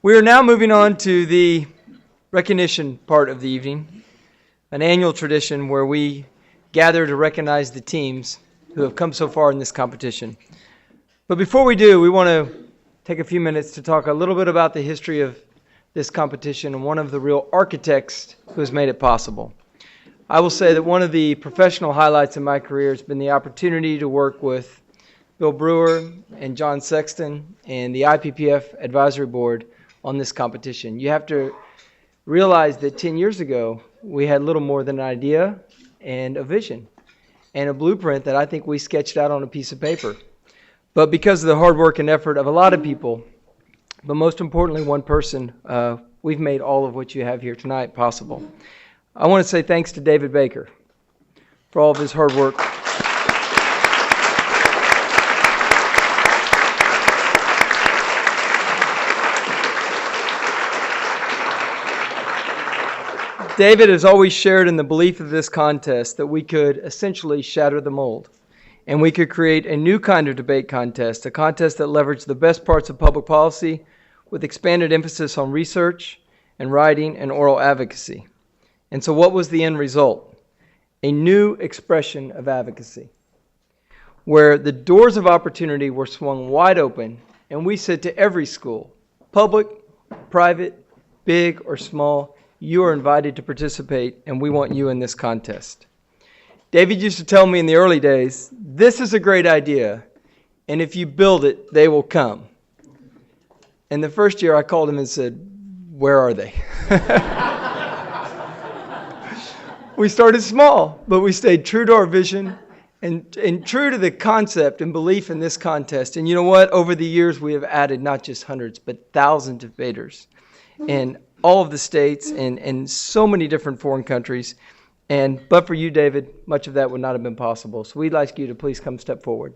We are now moving on to the recognition part of the evening, an annual tradition where we gather to recognize the teams who have come so far in this competition. But before we do, we want to take a few minutes to talk a little bit about the history of this competition and one of the real architects who has made it possible. I will say that one of the professional highlights in my career has been the opportunity to work with Bill Brewer and John Sexton and the IPPF Advisory Board on this competition. You have to realize that 10 years ago, we had little more than an idea and a vision and a blueprint that I think we sketched out on a piece of paper. But because of the hard work and effort of a lot of people, but most importantly one person, we've made all of what you have here tonight possible. I want to say thanks to David Baker for all of his hard work. David has always shared in the belief of this contest that we could essentially shatter the mold, and we could create a new kind of debate contest, a contest that leveraged the best parts of public policy with expanded emphasis on research and writing and oral advocacy. And so what was the end result? A new expression of advocacy, where the doors of opportunity were swung wide open, and we said to every school, public, private, big or small, you are invited to participate, and we want you in this contest. David used to tell me in the early days, this is a great idea, and if you build it, they will come. And the first year I called him and said, where are they? We started small, but we stayed true to our vision and true to the concept and belief in this contest. And you know what? Over the years, we have added not just hundreds, but thousands of debaters in all of the states and so many different foreign countries. But for you, David, much of that would not have been possible. So we'd like you to please come step forward.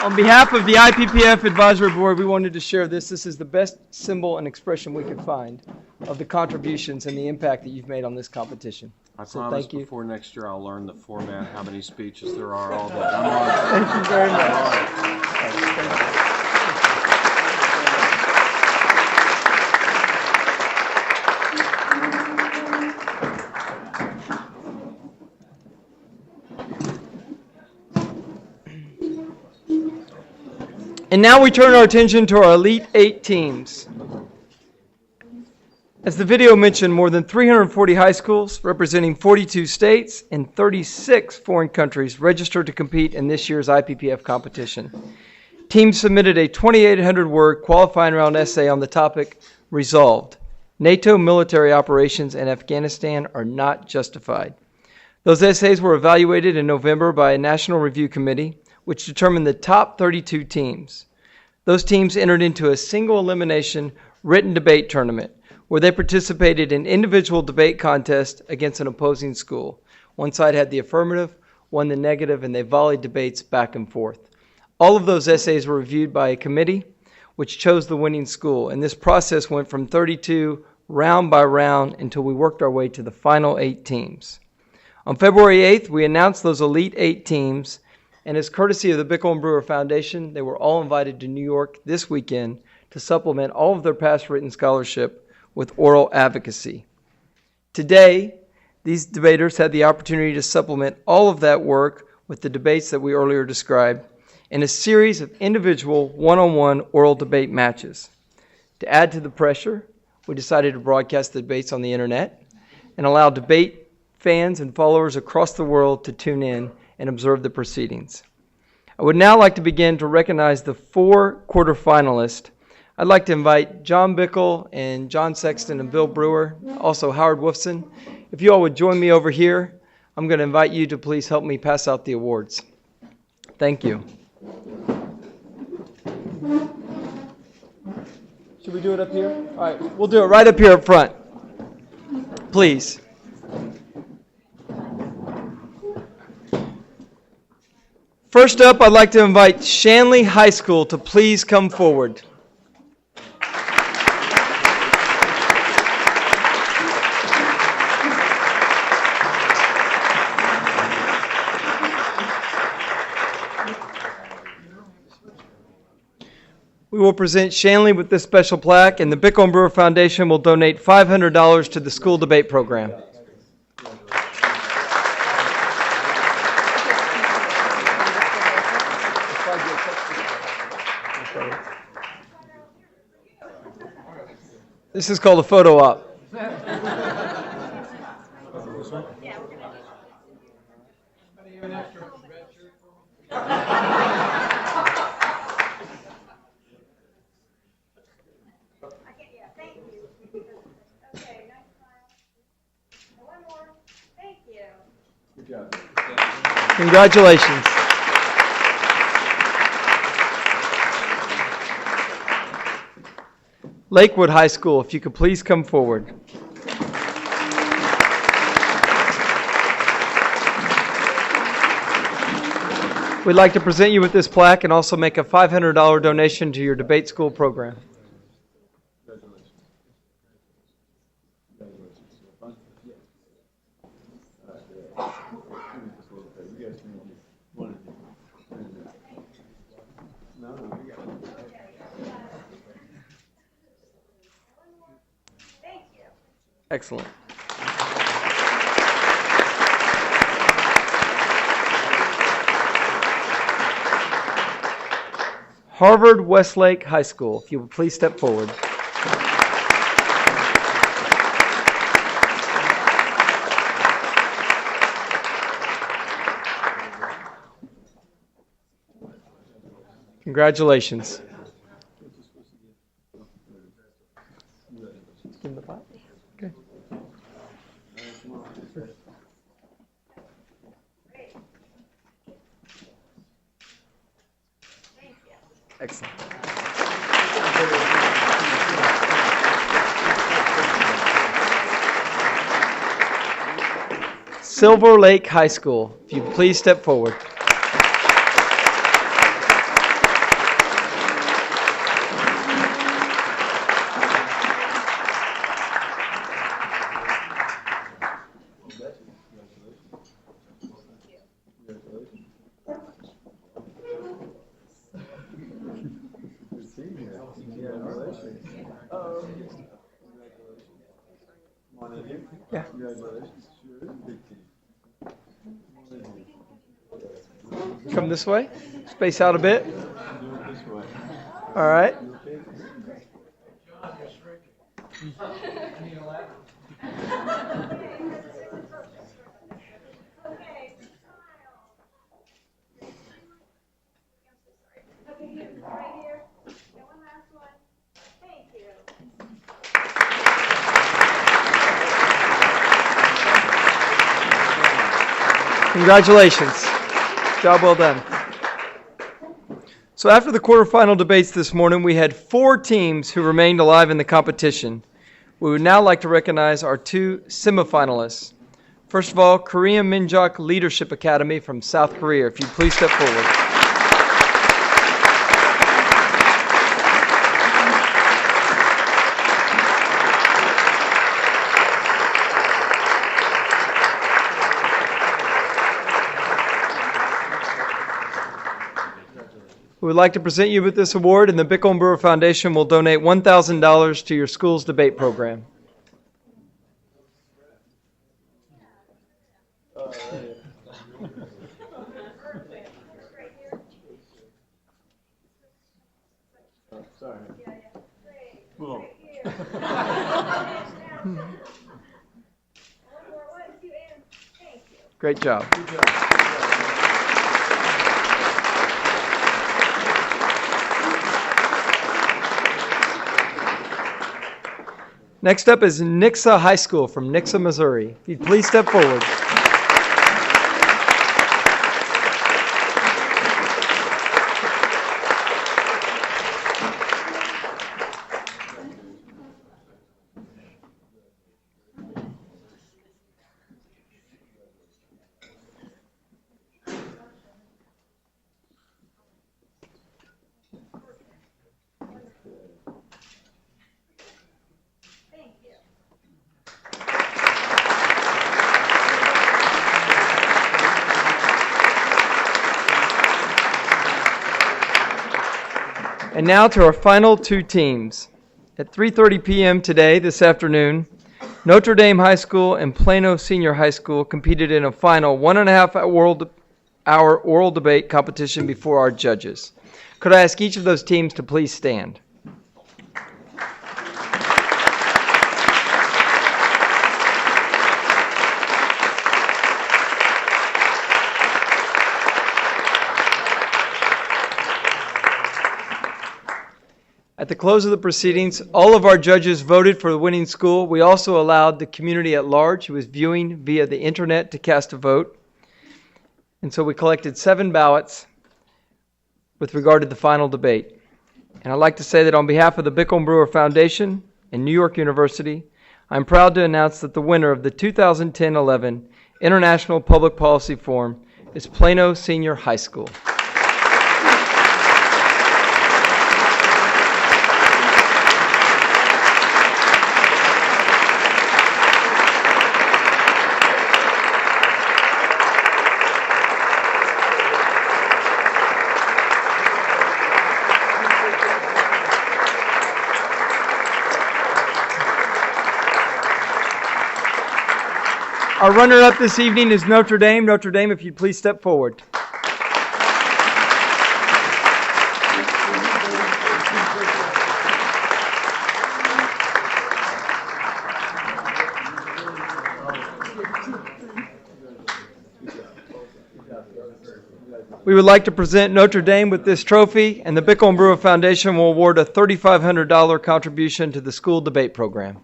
On behalf of the IPPF Advisory Board, we wanted to share this. This is the best symbol and expression we could find of the contributions and the impact that you've made on this competition. I So promise thank you. before next year I'll learn the format, how many speeches there are, all that. I'm on it. Thank you very much. Thank you. And now we turn our attention to our Elite 8 teams. As the video mentioned, more than 340 high schools representing 42 states and 36 foreign countries registered to compete in this year's IPPF competition. Teams submitted a 2,800-word qualifying round essay on the topic, Resolved. NATO military operations in Afghanistan are not justified. Those essays were evaluated in November by a national review committee, which determined the top 32 teams. Those teams entered into a single elimination written debate tournament where they participated in individual debate contests against an opposing school. One side had the affirmative, one the negative, and they volleyed debates back and forth. All of those essays were reviewed by a committee which chose the winning school, and this process went from 32 round by round until we worked our way to the final 8 teams. On February 8th, we announced those Elite 8 teams, and as courtesy of the Bickle and Brewer Foundation, they were all invited to New York this weekend to supplement all of their past written scholarship with oral advocacy. Today, these debaters had the opportunity to supplement all of that work with the debates that we earlier described in a series of individual one-on-one oral debate matches. To add to the pressure, we decided to broadcast the debates on the internet and allow debate fans and followers across the world to tune in and observe the proceedings. I would now like to begin to recognize the 4 quarterfinalists. I'd like to invite John Bickle and John Sexton and Bill Brewer, also Howard Wolfson. If you all would join me over here, I'm going to invite you to please help me pass out the awards. Thank you. Should we do it up here? All right, we'll do it right up here up front. Please. First up, I'd like to invite Shanley High School to please come forward. We will present Shanley with this special plaque, and the Bickle & Brewer Foundation will donate $500 to the school debate program. This is called a photo op. Congratulations. Lakewood High School, if you could please come forward. We'd like to present you with this plaque and also make a $500 donation to your debate school program. Excellent. Harvard Westlake High School, if you would please step forward. Congratulations. Give him the plaque. Okay. Excellent. Silver Lake High School, if you please step forward. Yeah. Come this way. Space out a bit. All right. Congratulations. Job well done. So after the quarterfinal debates this morning, we had 4 teams who remained alive in the competition. We would now like to recognize our 2 semifinalists. First of all, Korean Minjok Leadership Academy from South Korea. If you'd please step forward. We would like to present you with this award, and the Bickle & Brewer Foundation will donate $1,000 to your school's debate program. Great job. Next up is Nixa High School from Nixa, Missouri. If you'd please step forward. And now to our final two teams. At 3:30 p.m. today, this afternoon, Notre Dame High School and Plano Senior High School competed in a final 1.5-hour oral debate competition before our judges. Could I ask each of those teams to please stand? At the close of the proceedings, all of our judges voted for the winning school. We also allowed the community at large who was viewing via the internet to cast a vote. And so we collected 7 ballots with regard to the final debate. And I'd like to say that on behalf of the Bickle & Brewer Foundation and New York University, I'm proud to announce that the winner of the 2010-11 International Public Policy Forum is Plano Senior High School. Our runner-up this evening is Notre Dame. Notre Dame, if you'd please step forward. We would like to present Notre Dame with this trophy, and the Bickle & Brewer Foundation will award a $3,500 contribution to the school debate program.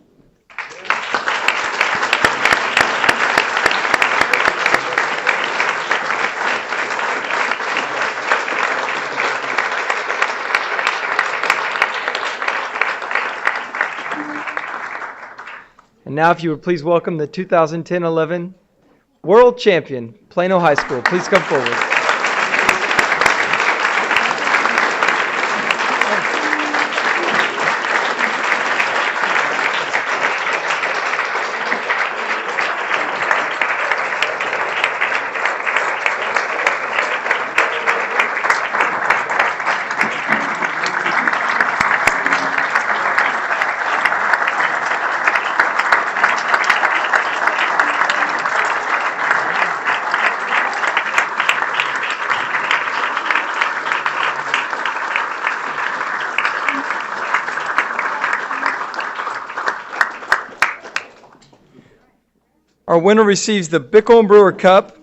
And now, if you would please welcome the 2010-11 World Champion, Plano High School. Please come forward. Our winner receives the Bickle & Brewer Cup,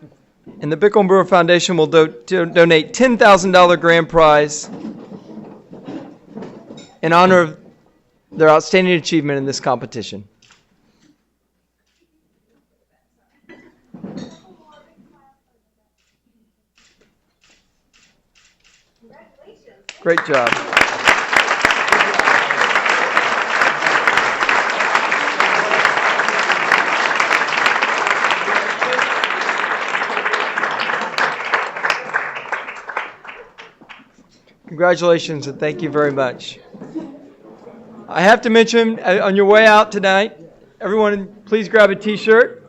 and the Bickle & Brewer Foundation will donate $10,000 grand prize in honor of their outstanding achievement in this competition. Great job. Congratulations and thank you very much. I have to mention, on your way out tonight, everyone please grab a t-shirt.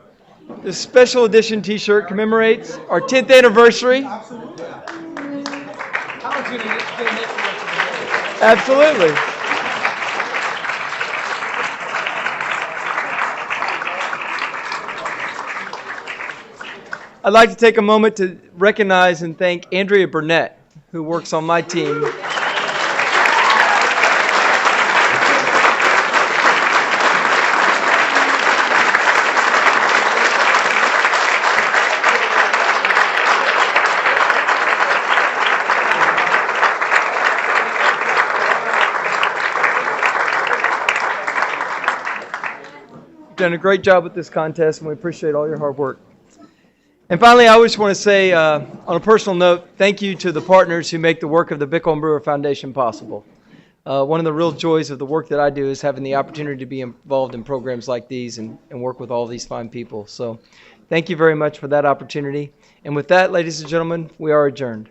This special edition t-shirt commemorates our 10th anniversary. Absolutely. I'd like to take a moment to recognize and thank Andrea Burnett, who works on my team. Done a great job with this contest, and we appreciate all your hard work. And finally, I just want to say, on a personal note, thank you to the partners who make the work of the Bickle & Brewer Foundation possible. One of the real joys of the work that I do is having the opportunity to be involved in programs like these and work with all these fine people. So thank you very much for that opportunity. And with that, ladies and gentlemen, we are adjourned.